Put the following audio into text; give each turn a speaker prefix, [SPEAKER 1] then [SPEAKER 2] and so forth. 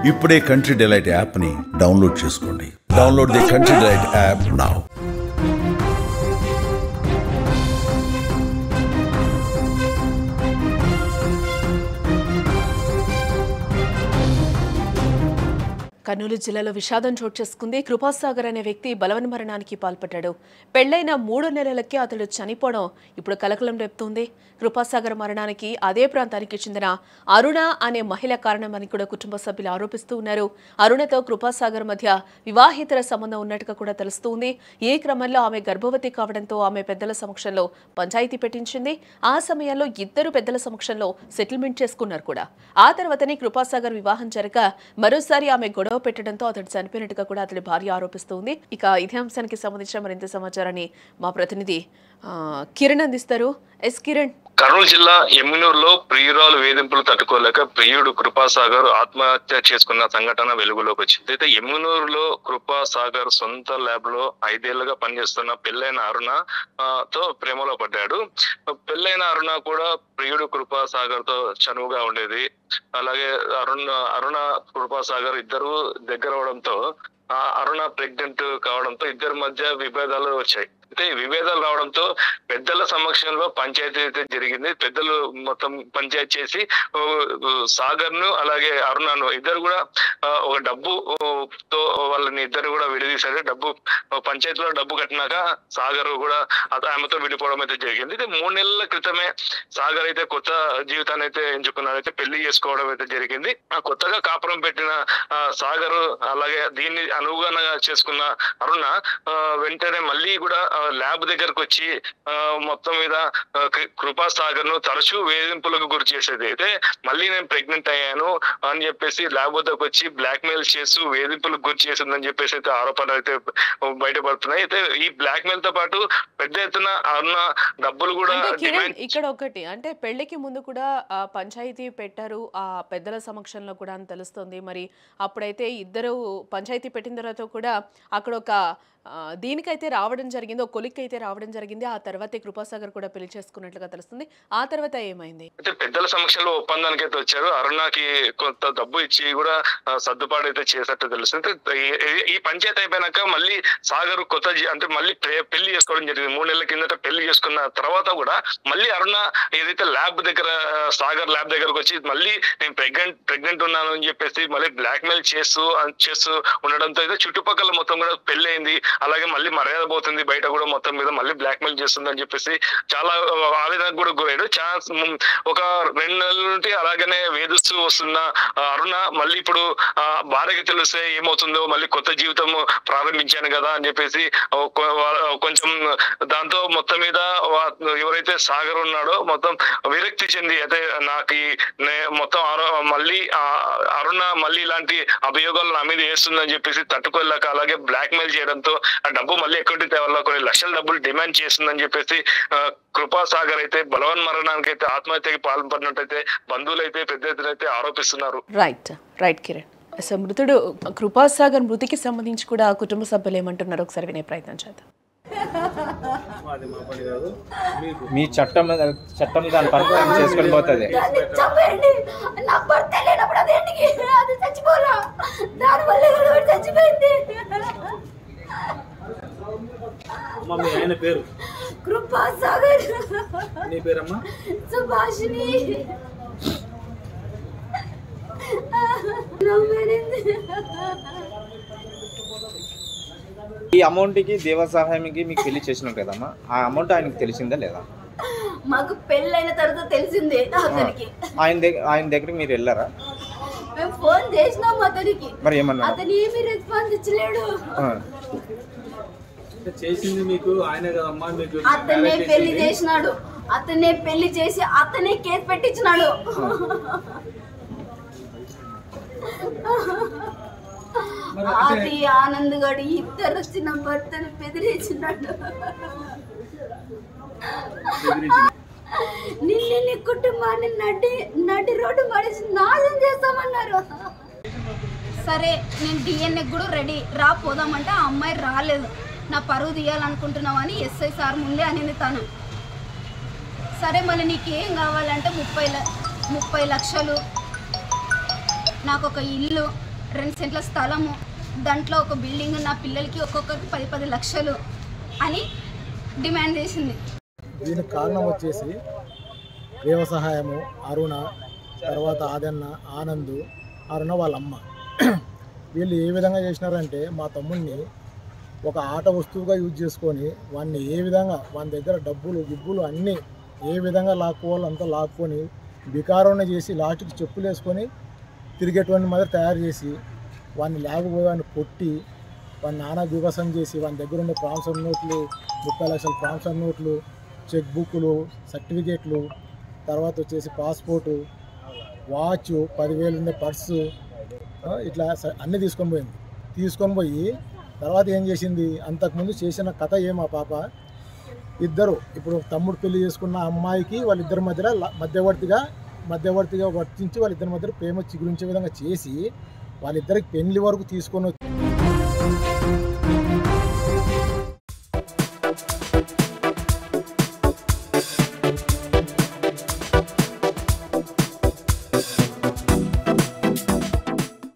[SPEAKER 1] ఇప్పుడే country delight యాప్ని download చేసుకోండి. Download the country delight app now.
[SPEAKER 2] Kurnool జిల్లాలో విషాదం చోటు చేసుకుంది. కృపాసాగర్ అనే వ్యక్తి బలవన్మరణానికి పాల్పడ్డాడు. పెళ్లైన 3 నెలలకే అతడు చనిపోవడం ఇప్పుడు కలకలం రేపుతోంది. కృపాసాగర్ మరణానికి అదే ప్రాంతానికి చెందిన అరుణ అనే మహిళ కారణమని కూడా కుటుంబ సభ్యులు ఆరోపిస్తూ ఉన్నారు. అరుణతో కృపాసాగర్ మధ్య వివాహేతర సంబంధం ఉన్నట్టుగా కూడా తెలుస్తోంది. ఈ క్రమంలో ఆమె గర్భవతి కావడంతో ఆమె పెద్దల సమక్షంలో పంచాయతీ పెట్టించింది. ఆ సమయంలో ఇద్దరు పెద్దల సమక్షంలో సెటిల్మెంట్ చేసుకున్నారు కూడా. ఆ తర్వాతనే కృపాసాగర్ వివాహం జరగ మరోసారి ఆమె గొడవ పెట్టడంతో అతడు చనిపోయినట్టుగా కూడా అతడి భార్య ఆరోపిస్తోంది. ఇక ఇదే అంశానికి సంబంధించిన మరింత సమాచారాన్ని మా ప్రతినిధి కిరణ్ అందిస్తారు. ఎస్ కిరణ్.
[SPEAKER 3] కర్నూలు జిల్లా ఎమ్మినూరులో ప్రియురాలు వేధింపులు తట్టుకోలేక ప్రియుడు కృపాసాగర్ ఆత్మహత్య చేసుకున్న సంఘటన వెలుగులోకి వచ్చింది. అయితే ఎమ్మినూరులో కృపాసాగర్ సొంత ల్యాబ్ లో 5 ఏళ్లుగా పనిచేస్తున్న పెళ్లైన అరుణ తో ప్రేమలో పడ్డాడు. పెళ్లైన అరుణ కూడా ప్రియుడు కృపాసాగర్ తో చనువుగా ఉండేది. అలాగే అరుణ కృపాసాగర్ ఇద్దరు దగ్గర అవడంతో అరుణ ప్రెగ్నెంట్ కావడంతో ఇద్దరి మధ్య విభేదాలు వచ్చాయి. అయితే విభేదాలు రావడంతో పెద్దల సమక్షంలో పంచాయతీ అయితే జరిగింది. పెద్దలు మొత్తం పంచాయతీ చేసి సాగర్ ను అలాగే అరుణను ఇద్దరు కూడా ఒక డబ్బుతో వాళ్ళని ఇద్దరు కూడా విడదీశారు. పంచాయతీలో డబ్బు కట్టినాక సాగర్ కూడా ఆమెతో విడిపోవడం అయితే జరిగింది. అయితే 3 నెలల క్రితమే సాగర్ అయితే కొత్త జీవితాన్ని అయితే ఎంచుకున్నాడు. అయితే పెళ్లి చేసుకోవడం అయితే జరిగింది. కొత్తగా కాపురం పెట్టిన సాగర్ అలాగే దీన్ని అనుగుణంగా చేసుకున్న అరుణ వెంటనే మళ్ళీ కూడా ల్యాబ్ దగ్గరకు వచ్చి మొత్తం మీద కృపాసాగర్ ను తరచూ వేధింపులకు గురి చేసేది. అయితే మళ్ళీ నేను ప్రెగ్నెంట్ అయ్యాను అని చెప్పేసి ల్యాబ్ వద్దకు వచ్చి బ్లాక్ మెయిల్ చేస్తూ వేధింపులకు గురి చేసిందని చెప్పేసి అయితే ఆరోపణలు అయితే బయటపడుతున్నాయి. అయితే ఈ బ్లాక్ మెయిల్ తో పాటు పెద్ద ఎత్తున అరుణ డబ్బులు కూడా
[SPEAKER 2] ఇక్కడ ఒకటి అంటే పెళ్లికి ముందు కూడా పంచాయతీ పెట్టారు ఆ పెద్దల సమక్షంలో కూడా అని తెలుస్తుంది. మరి అప్పుడైతే ఇద్దరు పంచాయతీ పెట్టిన తర్వాత కూడా అక్కడ ఒక దీనికైతే రావడం జరిగింది, ఒక కొలిక్ అయితే రావడం జరిగింది. ఆ తర్వాత కృపాసాగర్ కూడా పెళ్లి చేసుకున్నట్లుగా తెలుస్తుంది. ఆ తర్వాత ఏమైంది?
[SPEAKER 3] అయితే పెద్దల సమక్షంలో ఒప్పందానికి అయితే వచ్చారు. అరుణకి కొంత డబ్బు ఇచ్చి కూడా సర్దుబాటు అయితే చేసినట్టు తెలుస్తుంది. ఈ పంచాయతీ అయిపోయినాక మళ్ళీ సాగర్ కొత్త అంటే మళ్ళీ పెళ్లి చేసుకోవడం జరిగింది. 3 నెలల కిందట పెళ్లి చేసుకున్న తర్వాత కూడా మళ్ళీ అరుణ ఏదైతే ల్యాబ్ దగ్గర సాగర్ ల్యాబ్ దగ్గరకు వచ్చి మళ్ళీ నేను ప్రెగ్నెంట్ ఉన్నాను అని చెప్పేసి మళ్ళీ బ్లాక్ మెయిల్ చేస్తూ ఉండడంతో అయితే చుట్టుపక్కల మొత్తం కూడా పెళ్లి అయింది. అలాగే మళ్ళీ మర్యాద పోతుంది, బయట కూడా మొత్తం మీద మళ్ళీ బ్లాక్ మెయిల్ చేస్తుంది అని చెప్పేసి చాలా ఆవేదనకు కూడా గురయ్యాడు. ఒక 2 నెలల నుండి అలాగనే వేధిస్తూ వస్తున్న అరుణ మళ్ళీ ఇప్పుడు భార్యకి తెలిస్తే ఏమవుతుందో మళ్ళీ కొత్త జీవితం ప్రారంభించాను కదా అని చెప్పేసి కొంచెం దాంతో మొత్తం మీద ఎవరైతే సాగర్ ఉన్నాడో మొత్తం విరక్తి చెంది అయితే నాకు మొత్తం మళ్ళీ అరుణ మళ్ళీ ఇలాంటి అభియోగాలు నా మీద వేస్తుందని చెప్పేసి తట్టుకోలేక అలాగే బ్లాక్ మెయిల్ చేయడంతో ఆ డబ్బు మళ్ళీ ఎక్కడి తేవాలో కొన్ని లక్షల డబ్బులు డిమాండ్ చేస్తుందని చెప్పేసి కృపాసాగర్ అయితే బలవన్మరణానికి అయితే ఆత్మహత్యకి పాల్పడినట్టయితే బంధువులు అయితే పెద్ద ఎత్తున అయితే ఆరోపిస్తున్నారు.
[SPEAKER 2] రైట్ కిరణ్. అసలు మృతుడు కృపాసాగర్ మృతికి సంబంధించి కూడా కుటుంబ సభ్యులు ఏమంటున్నారు ఒకసారి వినే ప్రయత్నం చేద్దాం.
[SPEAKER 4] మీ చట్టం దాని పని చేసుకొని పోతుంది.
[SPEAKER 5] మీ ఆయన పేరు
[SPEAKER 6] కృపాసాగర్.
[SPEAKER 5] నీ పేరమ్మా?
[SPEAKER 6] సుభాషిణి.
[SPEAKER 4] ఈ అమౌంట్కి దేవ సహాయంకి మీకు పెళ్లి చేసినాం కదమ్మా, ఆ అమౌంట్ ఆయనకి తెలిసిందా లేదా?
[SPEAKER 6] మాకు పెళ్ళైన తర్వాత తెలిసిందే అతనికి.
[SPEAKER 4] ఆయన దగ్గరికి మీరు వెళ్ళారా?
[SPEAKER 6] మేము ఫోన్ చేసినాం అతనికి.
[SPEAKER 4] మరి ఏమన్నా?
[SPEAKER 6] అతను ఏమీ రెస్పాన్స్ ఇచ్చలేడు.
[SPEAKER 5] చేసింది మీకు ఆయనే కదమ్మా. మీకు
[SPEAKER 6] అతనే పెళ్లి చేసినాడు, అతనే పెళ్లి చేసి అతనే కేసు పెట్టించినాడు. అది ఆనంద్ గడి ఇద్దరు వచ్చిన భర్తను బెదిరించినాడు. నిన్ను కుటుంబాన్ని నడి రోడ్డు పడేసి నాశనం చేస్తామన్నారు.
[SPEAKER 7] సరే నేను డిఎన్ఏ కూడా రెడీ రా పోదామంటే ఆ అమ్మాయి రాలేదు. నా పరువు తీయాలనుకుంటున్నావు అని ఎస్ఐ సార్ ముందే అనింది తను. సరే మళ్ళీ నీకు ఏం కావాలంటే 30 లక్షలు, నాకు ఒక ఇల్లు, 2 సెంట్ల స్థలము, దాంట్లో ఒక బిల్డింగ్, నా పిల్లలకి ఒక్కొక్కరికి 10 లక్షలు అని డిమాండ్ చేసింది.
[SPEAKER 8] దీనికి కారణం వచ్చేసి దేవ సహాయము, అరుణ, తర్వాత ఆదన్న, ఆనంద్, అరుణ వాళ్ళ అమ్మ. వీళ్ళు ఏ విధంగా చేసినారంటే మా తమ్ముడిని ఒక ఆట వస్తువుగా యూజ్ చేసుకొని వాడిని ఏ విధంగా వాని దగ్గర డబ్బులు గిబ్బులు అన్నీ ఏ విధంగా లాక్కోవాలో అంతా లాక్కొని బికారోని చేసి లాస్ట్కి చెప్పులు వేసుకొని తిరిగేటువంటి మాదిరి తయారు చేసి వాడిని లేకపోయాన్ని కొట్టి వాడి నాన్న వివసం చేసి వాని దగ్గర ఉన్న ట్రాన్స్ఫర్ నోట్లు, 30 లక్షల ట్రాన్స్ఫర్ నోట్లు, చెక్ బుక్లు, సర్టిఫికేట్లు, తర్వాత వచ్చేసి పాస్పోర్టు, వాచ్, 10,000 ఉండే పర్సు, ఇట్లా అన్నీ తీసుకొని పోయి తర్వాత ఏం చేసింది, అంతకుముందు చేసిన కథ మా పాప ఇద్దరు ఇప్పుడు తమ్ముడు పెళ్లి చేసుకున్న అమ్మాయికి వాళ్ళిద్దరి మధ్యలో మధ్యవర్తిగా వర్తించి వాళ్ళిద్దరి మధ్య ప్రేమ చిగురించే విధంగా చేసి వాళ్ళిద్దరికి పెళ్లి వరకు తీసుకొని